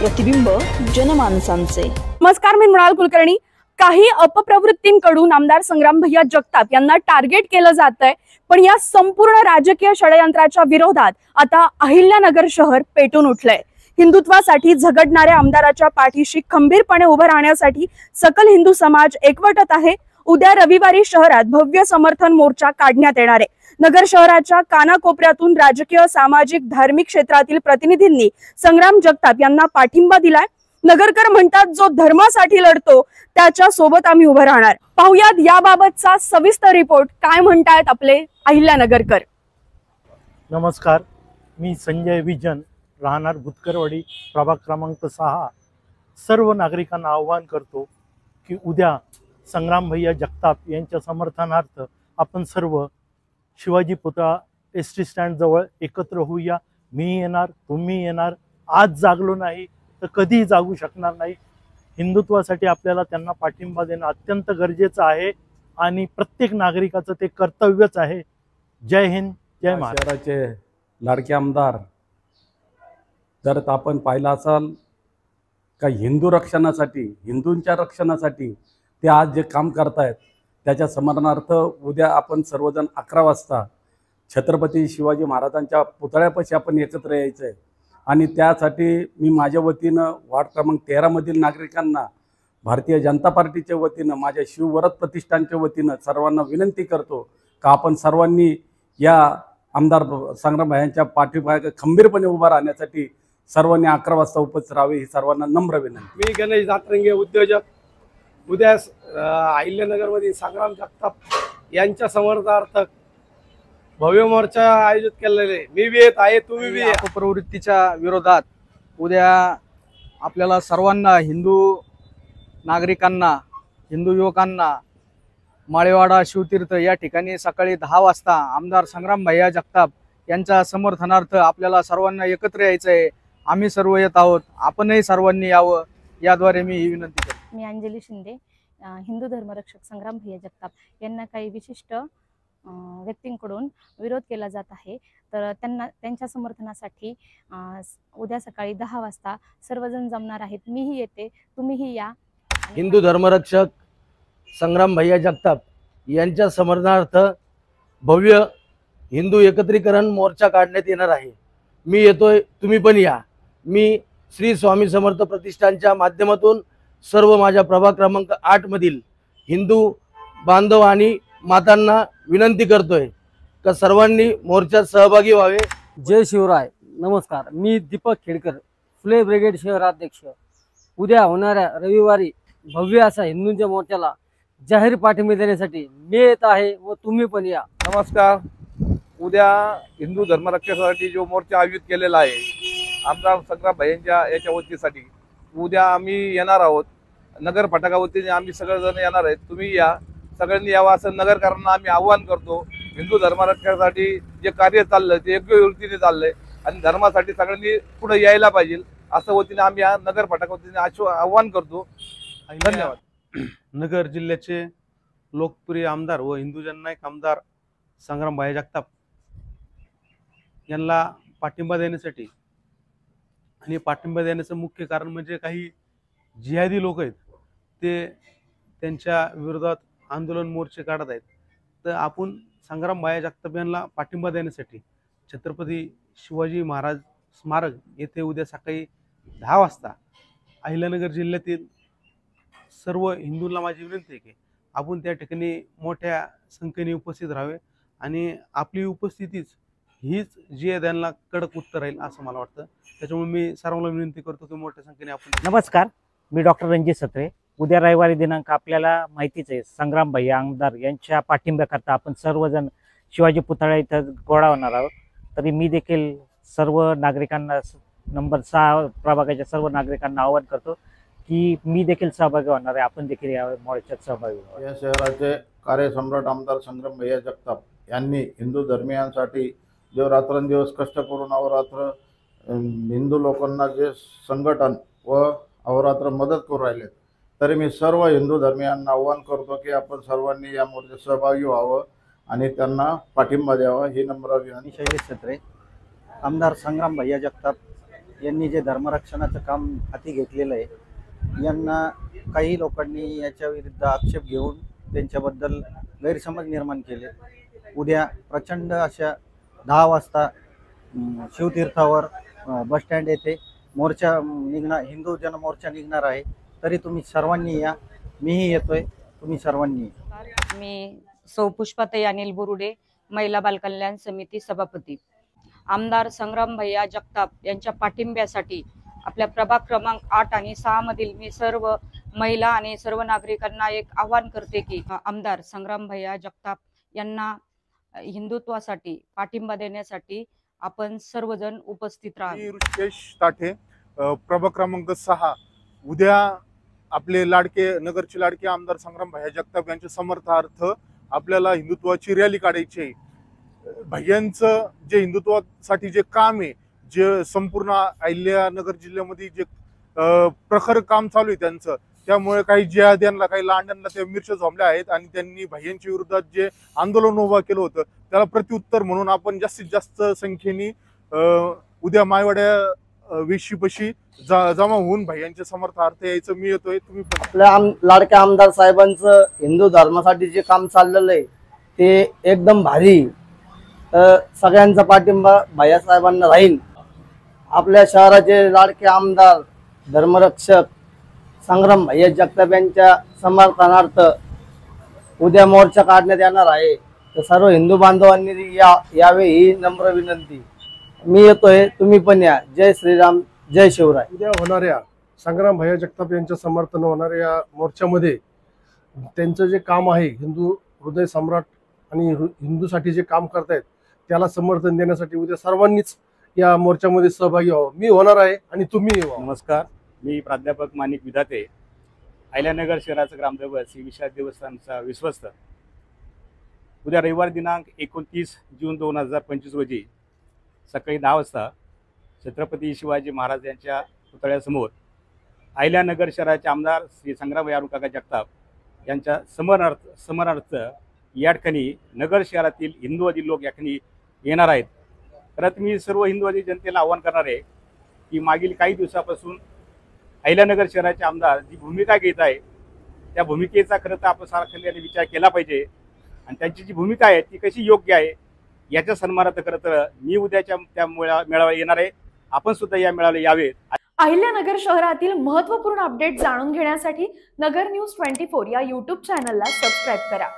प्रतिबिंब जनमानसांचे। नमस्कार, मी मृणाल कुलकर्णी। काही अपप्रवृत्तींकडून आमदार संग्राम भैया जगताप यांना टार्गेट केलं जातंय, पण या संपूर्ण राजकीय षडयंत्राच्या विरोधात आता अहिल्यानगर शहर पेटून उठलंय। हिंदुत्वासाठी झगडणाऱ्या आमदाराच्या पाठीशी खंबीरपणे उभं राहण्यासाठी सकल हिंदू समाज एकवटत आहे। उद्या रविवारी शहरात भव्य समर्थन मोर्चा काढण्यात येणार आहे। नगर शहराच्या कानाकोपऱ्यातून राजकीय, सामाजिक, धार्मिक क्षेत्रातील प्रतिनिधींनी संग्राम जगताप यांना पाठिंबा दिलाय। नगरकर म्हणतात, जो धर्मासाठी लढतो त्याच्या सोबत आम्ही उभं राहणार। पाहुयात याबाबतचा सविस्तर रिपोर्ट। काय म्हणतायत आपले अहिल्यानगरकर। नमस्कार, मी संजय विजन, राहणार भुतकरवाडी, प्रभाग क्रमांक 6। सर्व नागरिकांना आवाहन करतो की उद्या संग्राम भैया जगताप यांच्या समर्थनार्थ आपण सर्व शिवाजी पुतळा एसटी स्टँड जवळ एकत्र होऊया। मी येणार, तुम्ही येणार। आज जागलो नाही तर कधीही जागू शकणार नाही। हिंदुत्वासाठी आपल्याला त्यांना पाठिंबा देणं अत्यंत गरजेचं आहे आणि प्रत्येक नागरिकाचं ते कर्तव्यच आहे। जय हिंद, जय महाराष्ट्र। शहराचे लाडके आमदार जर आपण पाहिलं असाल का हिंदू रक्षणासाठी, हिंदूंच्या रक्षणासाठी ते आज जे काम करतायत त्याच्या स्मरणार्थ उद्या आपण सर्वजण 11 वाजता छत्रपती शिवाजी महाराजांच्या पुतळ्यापाशी आपण एकत्र यायचं आहे। आणि त्यासाठी मी माझ्या वतीनं वार्ड क्रमांक 13 मधील नागरिकांना, भारतीय जनता पार्टीच्या वतीनं, माझ्या शिवव्रत प्रतिष्ठानच्या वतीनं सर्वांना विनंती करतो का आपण सर्वांनी या आमदार संग्राम भैयांच्या पाठीमागे खंबीरपणे उभा राहण्यासाठी सर्वांनी 11 वाजता उपस्थित राहावे ही सर्वांना नम्र विनंती। मी गणेश दातरंगे, उद्योजक। उद्या अहिल्यानगरमध्ये संग्राम जगताप यांच्या समर्थनार्थ भव्य मोर्चा आयोजित केलेले। मी बी येत आहे, तुम्ही बी। अपप्रवृत्तीच्या विरोधात उद्या आपल्याला सर्वांना, हिंदू नागरिकांना, हिंदू युवकांना माळेवाडा शिवतीर्थ या ठिकाणी सकाळी 10 वाजता आमदार संग्राम भैया जगताप यांच्या समर्थनार्थ आपल्याला सर्वांना एकत्र यायचं आहे। आम्ही सर्व येत आहोत, आपणही सर्वांनी यावं, याद्वारे मी ही विनंती करतो। मी अंजली शिंदे, हिंदू धर्मरक्षक संग्राम भैया जगताप यांना काही विशिष्ट व्यक्तींकडून विरोध केला जात आहे, तर त्यांच्या समर्थनासाठी उद्या सकाळी 10 वाजता सर्वजण जमणार आहेत। मीही येते, तुम्हीही या। हिंदू धर्मरक्षक संग्राम भैया जगताप यांच्या समर्थनार्थ भव्य हिंदू एकत्रीकरण मोर्चा काढण्यात येणार आहे। मी येतोय, तुम्ही पण या। मी श्री स्वामी समर्थ प्रतिष्ठानच्या माध्यमातून सर्व माझ्या प्रभाग क्रमांक 8 मधील हिंदू बांधव आणि मातांना विनंती करतोय का सर्वांनी मोर्चात सहभागी व्हावे। जय शिवराय। नमस्कार, मी दीपक खेडकर, फुले ब्रिगेड शहराध्यक्ष। उद्या होणाऱ्या रविवारी भव्य असा हिंदूंच्या मोर्चाला जाहीर पाठिंबा देण्यासाठी मी येत आहे व तुम्ही पण या। नमस्कार, उद्या हिंदू धर्मरक्षणासाठी जो मोर्चा आयोजित केलेला आहे आमदार संग्राम भैयांच्या याच्या वतीसाठी, उद्या आम्ही येणार आहोत। नगर फटाकावतीने आम्ही सगळेजण येणार आहेत, तुम्ही या, सगळ्यांनी यावं असं नगरकरांना आम्ही आव्हान करतो। हिंदू धर्मरक्षणासाठी जे कार्य चाललंय ते योग्य वृत्तीने चाललंय आणि धर्मासाठी सगळ्यांनी पुढे यायला पाहिजे असं वतीने आम्ही या नगर फटाकावतीने आव्हान करतो। धन्यवाद। नगर जिल्ह्याचे लोकप्रिय आमदार व हिंदू जननायक आमदार संग्राम भैया जगताप यांना पाठिंबा देण्यासाठी, आणि पाठिंबा देण्याचं मुख्य कारण म्हणजे काही जिहादी लोक आहेत ते त्यांच्या विरोधात आंदोलन मोर्चे काढत आहेत। तर आपण संग्राम भैया जगताप यांना पाठिंबा देण्यासाठी छत्रपती शिवाजी महाराज स्मारक येथे उद्या सकाळी 10 वाजता अहिल्यानगर जिल्ह्यातील सर्व हिंदूंना माझी विनंती आहे की आपण त्या ठिकाणी मोठ्या संख्येने उपस्थित राहावे आणि आपली उपस्थितीच हीच जी आहे त्यांना कडक उत्तर राहील असं मला वाटतं। त्याच्यामुळे मी सर्वांना विनंती करतो की मोठ्या संख्येने आपण। नमस्कार, मी डॉक्टर रणजित सत्रे। उद्या रविवारी दिनांक आपल्याला माहितीच आहे, संग्राम भैया आमदार यांच्या पाठिंब्याकरता आपण सर्वजण शिवाजी पुतळा इथं गोळा होणार आहोत। तरी मी देखील सर्व नागरिकांना, नंबर 6 प्रभागाच्या सर्व नागरिकांना आवाहन करतो की मी देखील सहभागी होणार आहे, आपण देखील या मोर्चात सहभागी व्हावे। या शहराचे कार्यसम्राट आमदार संग्राम भैया जगताप यांनी हिंदू धर्मीयांसाठी जो रात्रंदिवस कष्ट करून अहोरात्र हिंदू लोकांना जे संघटन व अहोरात्र मदत करू राहिले, तरी मी सर्व हिंदू धर्मीयांना आव्हान करतो की आपण सर्वांनी या मोर्चात सहभागी व्हावं आणि त्यांना पाठिंबा द्यावा ही नम्र विनंती। शैलेश सत्रे, आमदार संग्राम भैया जगताप यांनी जे धर्मरक्षणाचं काम हाती घेतलेलं आहे, यांना काही लोकांनी याच्या विरुद्ध आक्षेप घेऊन त्यांच्याबद्दल गैरसमज निर्माण केले. उद्या प्रचंड अशा 10 वाजता शिवतीर्थावर बसस्टँड येथे मोर्चा निघणार, हिंदू जनमोर्चा निघणार आहे. तरी तुम्ही सर्वांनी या, मीही येतोय, तुम्ही सर्वांनी या. मी सौ पुष्पाताई अनिल बुरुडे, महिला बालकल्याण समिती सभापती. आमदार संग्राम भैया जगताप यांच्या पाठिंब्यासाठी आपल्या प्रभाग क्रमांक 8 आणि 6 मधील मी सर्व महिला आणि सर्व नागरिकांना एक आवाहन करते की आमदार संग्राम भैया जगताप यांना हिंदुत्वासाठी पाठिंबा देण्यासाठी आपण सर्वजण उपस्थित राहा. ऋषिकेश ताठे, प्रभाग क्रमांक 6. उद्या आपले लाडके नगरचे लाडके आमदार संग्राम भैया जगताप यांच्या समर्थनार्थ आपल्याला हिंदुत्वाची रॅली काढायची आहे. भैयांचं जे हिंदुत्वासाठी जे काम आहे, जे संपूर्ण अहिल्यानगर जिल्ह्यामध्ये जे प्रखर काम चालू आहे त्यांचं, त्यामुळे काही जिहाद्यांना काही लांड्यांना त्या मिरच्या झोंबल्या आहेत आणि त्यांनी भैयांच्या विरोधात जे आंदोलन उभं केलं होतं त्याला प्रत्युत्तर म्हणून आपण जास्तीत जास्त संख्येने उद्या मायवाड्या वेशीपाशी जमा होऊन भैयांच्या समर्थनार्थ यायचं. मी येतोय, तुम्ही पण. आपल्या लाडक्या आमदार साहेबांचं हिंदू धर्मासाठी जे काम चाललेलं आहे ते एकदम भारी. सगळ्यांचा पाठिंबा भैया साहेबांना राहील. आपल्या शहराचे लाडके आमदार धर्मरक्षक संग्राम भैया जगताप यांच्या समर्थनार्थ उद्या मोर्चा काढण्यात येणार आहे. तर सर्व हिंदू बांधवांनी यावे ही नम्र विनंती. मी येतोय, तुम्ही पण या. जय श्रीराम, जय शिवराय. उद्या होणाऱ्या संग्राम भैया जगताप यांच्या समर्थन होणाऱ्या मोर्चामध्ये त्यांचं जे काम आहे, हिंदू हृदय सम्राट आणि हिंदूसाठी जे काम करतायत त्याला समर्थन देण्यासाठी उद्या सर्वांनीच या मोर्चामध्ये सहभागी व्हावं. मी होणार आहे आणि तुम्ही व्हा. नमस्कार, मी प्राध्यापक माणिक विधाते, अहिल्यानगर शहराचं ग्रामदैवत श्री विशाल देवस्थानचा विश्वस्त. उद्या रविवार दिनांक 29 जून 2025 रोजी सकाळी 10 वाजता छत्रपती शिवाजी महाराज यांच्या पुतळ्यासमोर अहिल्यानगर शहराचे आमदार श्री संग्राम भैया काका जगताप यांच्या समरणार्थ या ठिकाणी नगर शहरातील हिंदूवादी लोक या ठिकाणी येणार आहेत. परत मी सर्व हिंदूवादी जनतेला आवाहन करणार आहे की मागील काही दिवसापासून अहिल्यानगर शहराचे आमदार जी भूमिका घेत आहे त्या भूमिकेचा खरं तर आपण सारखं विचार केला पाहिजे आणि त्यांची जी भूमिका आहे ती कशी योग्य आहे याच्या सन्मानार्थ खरं तर मी उद्याच्या त्या मेळाव्याला येणार आहे. आपण सुद्धा या मेळाव्याला यावे. अहिल्यानगर शहरातील महत्त्वपूर्ण अपडेट जाणून घेण्यासाठी नगर न्यूज 24 या यूट्यूब चॅनलला सबस्क्राईब करा.